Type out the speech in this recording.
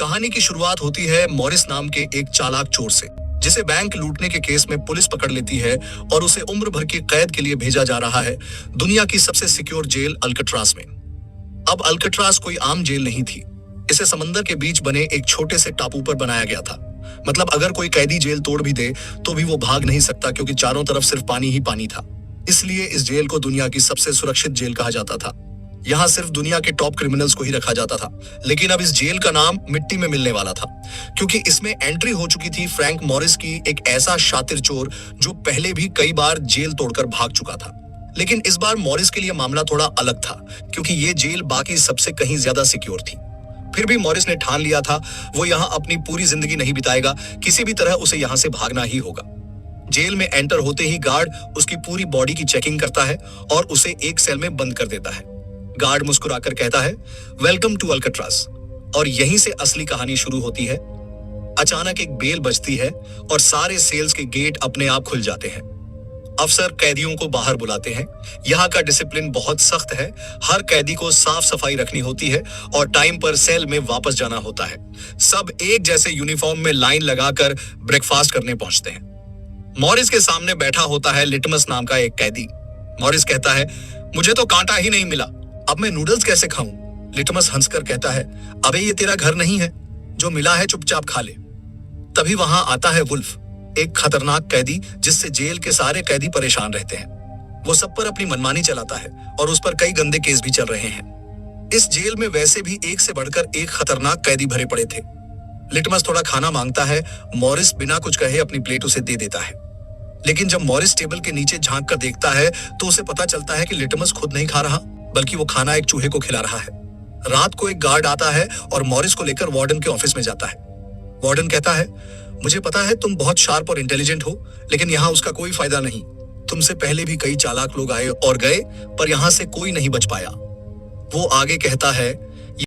कहानी की शुरुआत होती है मॉरिस नाम के एक चालाक चोर से, जिसे बैंक लूटने के केस में पुलिस पकड़ लेती है और उसे उम्र भर की कैद के लिए भेजा जा रहा है दुनिया की सबसे सिक्योर जेल अल्काट्राज में। अब अल्काट्राज कोई आम जेल नहीं थी। इसे समंदर के बीच बने एक छोटे से टापू पर बनाया गया था। मतलब अगर कोई कैदी जेल तोड़ भी दे तो भी वो भाग नहीं सकता, क्योंकि चारों तरफ सिर्फ पानी ही पानी था। इसलिए इस जेल को दुनिया की सबसे सुरक्षित जेल कहा जाता था। यहाँ सिर्फ दुनिया के टॉप क्रिमिनल्स को ही रखा जाता था। लेकिन अब इस जेल का नाम मिट्टी में मिलने वाला था, क्योंकि इसमें एंट्री हो चुकी थी फ्रैंक मॉरिस की एक ऐसा शातिर चोर जो पहले भी कई बार जेल तोड़कर भाग चुका था। लेकिन इस बार मॉरिस के लिए मामला थोड़ा अलग था, क्योंकि ये जेल बाकी सबसे कहीं ज्यादा सिक्योर थी। फिर भी मॉरिस ने ठान लिया था वो यहाँ अपनी पूरी जिंदगी नहीं बिताएगा, किसी भी तरह उसे यहाँ से भागना ही होगा। जेल में एंटर होते ही गार्ड उसकी पूरी बॉडी की चेकिंग करता है और उसे एक सेल में बंद कर देता है। गार्ड मुस्कुराकर कहता है, वेलकम टू अल्काट्राज। और यहीं से असली कहानी शुरू होती है। अचानक एक बेल बजती है और सारे सेल्स के गेट अपने आप खुल जाते हैं। अफसर कैदियों को बाहर बुलाते हैं। यहाँ का डिसिप्लिन बहुत सख्त है। हर कैदी को साफ सफाई रखनी होती है और टाइम पर सेल में वापस जाना होता है। सब एक जैसे यूनिफॉर्म में लाइन लगाकर ब्रेकफास्ट करने पहुंचते हैं। मॉरिस के सामने बैठा होता है लिटमस नाम का एक कैदी। मॉरिस कहता है, मुझे तो कांटा ही नहीं मिला, अब मैं नूडल्स कैसे खाऊं? लिटमस हंसकर कहता है, अबे ये तेरा घर नहीं है, जो मिला है चुपचाप खा ले। तभी वहां आता है वुल्फ, एक खतरनाक कैदी जिससे जेल के सारे कैदी परेशान रहते हैं। वो सब पर अपनी मनमानी चलाता है और उस पर कई गंदे केस भी चल रहे हैं। इस जेल में वैसे भी एक से बढ़कर एक खतरनाक कैदी भरे पड़े थे। लिटमस थोड़ा खाना मांगता है। मॉरिस बिना कुछ कहे अपनी प्लेट उसे दे देता है। लेकिन जब मॉरिस टेबल के नीचे झांक कर देखता है तो उसे पता चलता है कि लिटमस खुद नहीं खा रहा, बल्कि वो खाना एक चूहे को खिला रहा है। रात को एक गार्ड आता है और मॉरिस को लेकर वार्डन के ऑफिस में जाता है। वार्डन कहता है, मुझे पता है तुम बहुत शार्प और इंटेलिजेंट हो, लेकिन यहाँ उसका कोई फायदा नहीं। तुमसे पहले भी कई चालाक लोग आए और गए, पर यहाँ से कोई नहीं बच पाया। वो आगे कहता है,